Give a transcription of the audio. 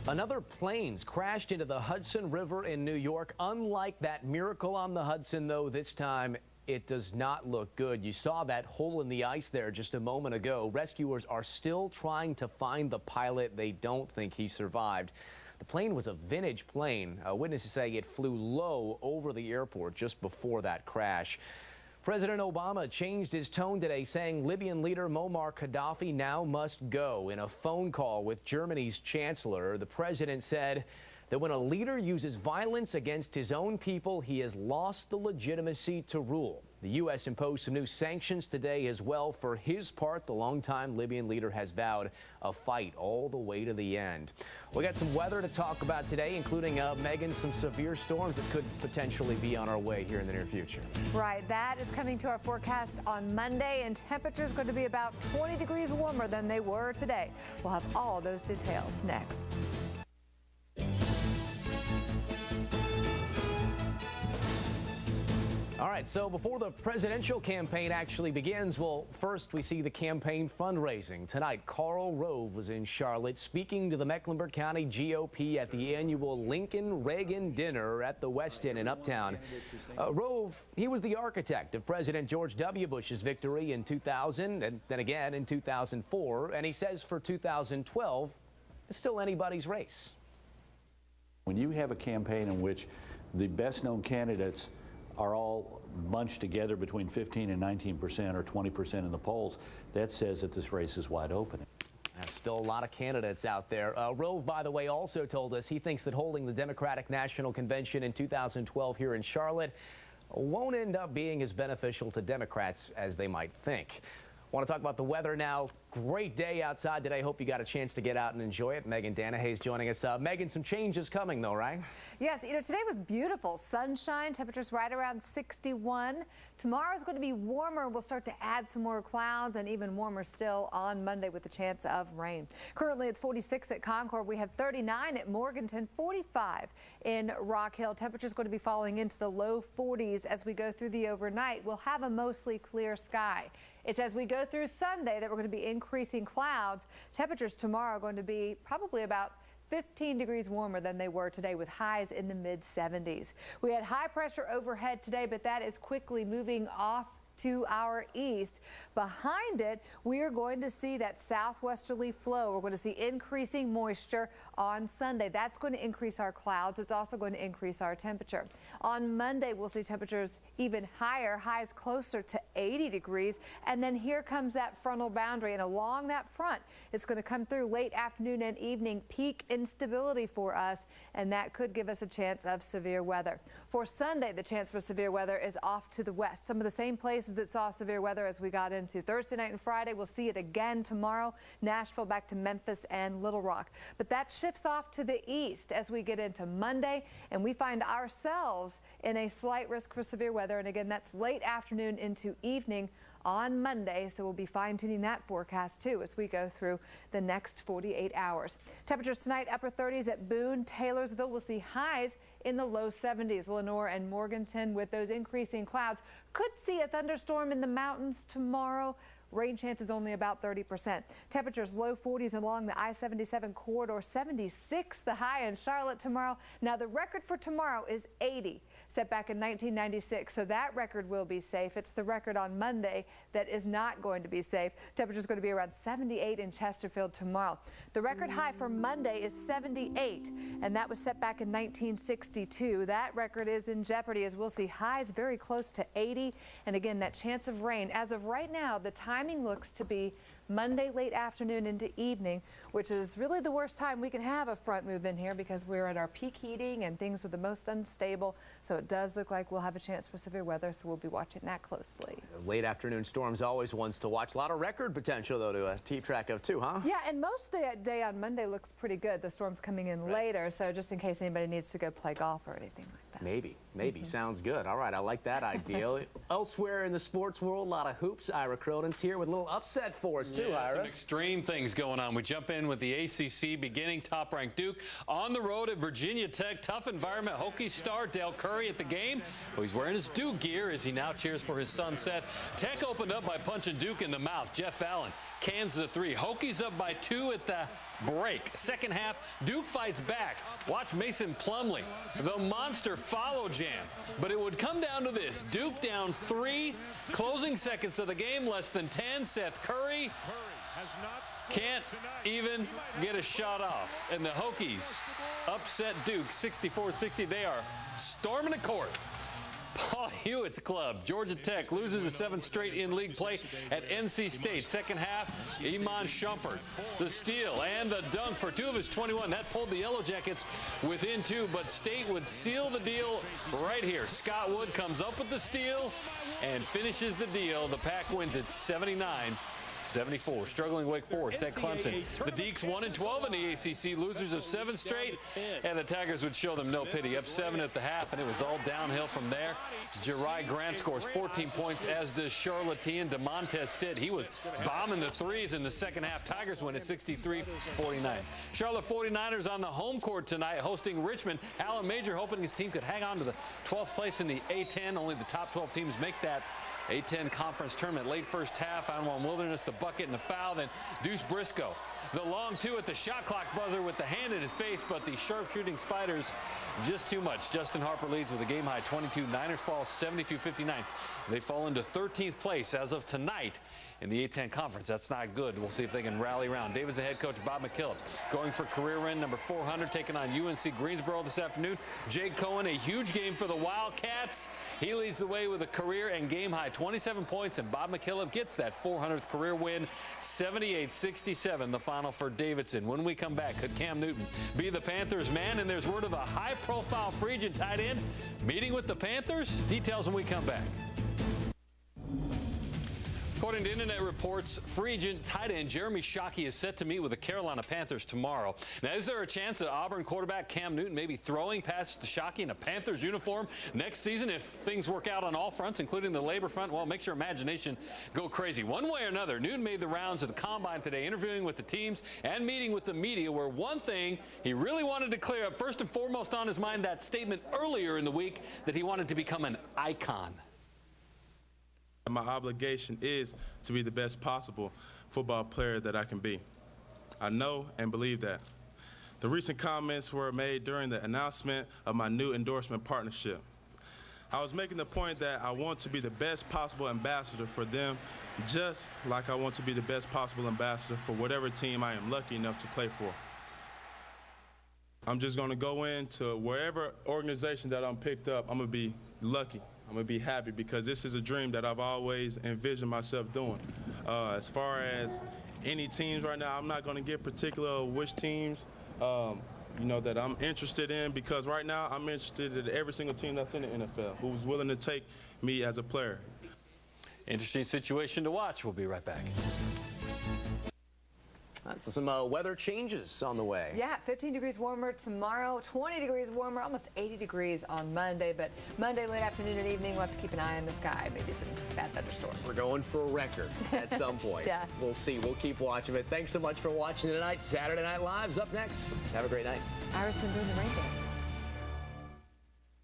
Another plane's crashed into the Hudson River in New York. Unlike that miracle on the Hudson, though, this time it does not look good. You saw that hole in the ice there just a moment ago. Rescuers are still trying to find the pilot. They don't think he survived. The plane was a vintage plane. Witnesses say it flew low over the airport just before that crash. President Obama changed his tone today, saying Libyan leader Muammar Gaddafi now must go. In a phone call with Germany's chancellor, the president said that when a leader uses violence against his own people, he has lost the legitimacy to rule. The U.S. imposed some new sanctions today as well. For his part, the longtime Libyan leader has vowed a fight all the way to the end. We got some weather to talk about today, including, Megan, some severe storms that could potentially be on our way here in the near future. Right. That is coming to our forecast on Monday, and temperatures going to be about 20 degrees warmer than they were today. We'll have all those details next. All right, so before the presidential campaign actually begins, well, first we see the campaign fundraising. Tonight, Karl Rove was in Charlotte speaking to the Mecklenburg County GOP at the annual Lincoln-Reagan dinner at the Westin in Uptown. Rove, he was the architect of President George W. Bush's victory in 2000 and then again in 2004, and he says for 2012, it's still anybody's race. When you have a campaign in which the best-known candidates are all bunched together between 15 and 19% or 20% in the polls, that says that this race is wide open. There's still a lot of candidates out there. Rove, by the way, also told us he thinks that holding the Democratic National Convention in 2012 here in Charlotte won't end up being as beneficial to Democrats as they might think. Want to talk about the weather now. Great day outside today. Hope you got a chance to get out and enjoy it. Megan Danahay joining us. Megan, some changes coming though, right? Yes, today was beautiful. Sunshine, temperatures right around 61. Tomorrow is going to be warmer. We'll start to add some more clouds and even warmer still on Monday with a chance of rain. Currently, it's 46 at Concord. We have 39 at Morganton, 45 in Rock Hill. Temperatures going to be falling into the low 40s as we go through the overnight. We'll have a mostly clear sky. It's as we go through Sunday that we're going to be increasing clouds. Temperatures tomorrow are going to be probably about 15 degrees warmer than they were today, with highs in the mid-70s. We had high pressure overhead today, but that is quickly moving off to our east. Behind it, we are going to see that southwesterly flow. We're going to see increasing moisture on Sunday. That's going to increase our clouds. It's also going to increase our temperature. On Monday, we'll see temperatures even higher, highs closer to 80 degrees. And then here comes that frontal boundary. And along that front, it's going to come through late afternoon and evening, peak instability for us. And that could give us a chance of severe weather. For Sunday, the chance for severe weather is off to the west. Some of the same places that saw severe weather as we got into Thursday night and Friday. We'll see it again tomorrow. Nashville back to Memphis and Little Rock. But that shifts off to the east as we get into Monday, and we find ourselves in a slight risk for severe weather. And again, that's late afternoon into evening on Monday, so we'll be fine-tuning that forecast too as we go through the next 48 hours. Temperatures tonight, upper 30s at Boone, Taylorsville. We'll see highs in the low 70s. Lenore and Morganton, with those increasing clouds, could see a thunderstorm in the mountains tomorrow. Rain chances only about 30%. Temperatures low 40s along the I-77 corridor, 76 the high in Charlotte tomorrow. Now the record for tomorrow is 80, set back in 1996, so that record will be safe. It's the record on Monday that is not going to be safe. Temperatures going to be around 78 in Chesterfield tomorrow. The record high for Monday is 78, and that was set back in 1962. That record is in jeopardy as we'll see highs very close to 80, and again, that chance of rain. As of right now, the timing looks to be Monday late afternoon into evening, which is really the worst time we can have a front move in here because we're at our peak heating and things are the most unstable. So it does look like we'll have a chance for severe weather, so we'll be watching that closely. Late afternoon storms always ones to watch. A lot of record potential though to keep track of too, huh? Yeah, and most of the day on Monday looks pretty good. The storm's coming in later, so just in case anybody needs to go play golf or anything like that. Maybe. Maybe. Sounds good. All right, I like that idea. Elsewhere in the sports world, a lot of hoops. Ira Cronin's here with a little upset for us, too, Ira. Some extreme things going on. We jump in with the ACC, beginning top-ranked Duke on the road at Virginia Tech. Tough environment. Hokies star Dale Curry at the game. Well, he's wearing his Duke gear as he now cheers for his son, Seth. Tech opened up by punching Duke in the mouth. Jeff Allen cans the three. Hokies up by 2 at the break. Second half, Duke fights back. Watch Mason Plumlee, the monster follow jam. But it would come down to this. Duke down 3, closing seconds of the game, less than 10. Seth Curry can't even get a shot off. And the Hokies upset Duke 64-60. They are storming the court. Paul Hewitt's club, Georgia Tech, loses a 7th straight in league play at NC State. Second half, Iman Shumpert, the steal and the dunk for 2 of his 21. That pulled the Yellow Jackets within 2, but State would seal the deal right here. Scott Wood comes up with the steal and finishes the deal. The Pack wins at 79-74. Struggling Wake Forest at Clemson. The Deacs 1-12 in the ACC, losers of 7 straight, and the Tigers would show them no pity. Up 7 at the half, and it was all downhill from there. Jari Grant scores 14 points, as does Charlottean DeMontez Stitt. He was bombing the threes in the second half. Tigers win at 63-49. Charlotte 49ers on the home court tonight, hosting Richmond. Alan Major hoping his team could hang on to the 12th place in the A10. Only the top 12 teams make that A10 conference tournament. Late first half, Anwan Wilderness, the bucket and the foul, then Deuce Briscoe. The long 2 at the shot clock buzzer with the hand in his face, but the sharpshooting Spiders just too much. Justin Harper leads with a game-high 22. Niners fall 72-59. They fall into 13th place as of tonight in the A10 conference. That's not good. We'll see if they can rally around. Davidson head coach Bob McKillop going for career win number 400, taking on UNC Greensboro this afternoon. Jake Cohen, a huge game for the Wildcats. He leads the way with a career and game-high 27 points, and Bob McKillop gets that 400th career win. 78-67, the final for Davidson. When we come back, could Cam Newton be the Panthers' man? And there's word of a high-profile free agent tight end meeting with the Panthers. Details when we come back. According to Internet Reports, free agent tight end Jeremy Shockey is set to meet with the Carolina Panthers tomorrow. Now, is there a chance that Auburn quarterback Cam Newton may be throwing passes to Shockey in a Panthers uniform next season if things work out on all fronts, including the labor front? Well, it makes your imagination go crazy. One way or another, Newton made the rounds at the Combine today, interviewing with the teams and meeting with the media, where one thing he really wanted to clear up, first and foremost on his mind, that statement earlier in the week that he wanted to become an icon. My obligation is to be the best possible football player that I can be. I know and believe that. The recent comments were made during the announcement of my new endorsement partnership. I was making the point that I want to be the best possible ambassador for them, just like I want to be the best possible ambassador for whatever team I am lucky enough to play for. I'm just going to go into wherever organization that I'm picked up, I'm going to be lucky. I'm going to be happy because this is a dream that I've always envisioned myself doing. As far as any teams right now, I'm not going to get particular of which teams, that I'm interested in, because right now I'm interested in every single team that's in the NFL who's willing to take me as a player. Interesting situation to watch. We'll be right back. That's some weather changes on the way. Yeah, 15 degrees warmer tomorrow, 20 degrees warmer, almost 80 degrees on Monday. But Monday, late afternoon and evening, we'll have to keep an eye on the sky. Maybe some bad thunderstorms. We're going for a record at some point. Yeah. We'll see. We'll keep watching it. Thanks so much for watching tonight. Saturday Night Live's up next. Have a great night. Ira's been doing the rainbow.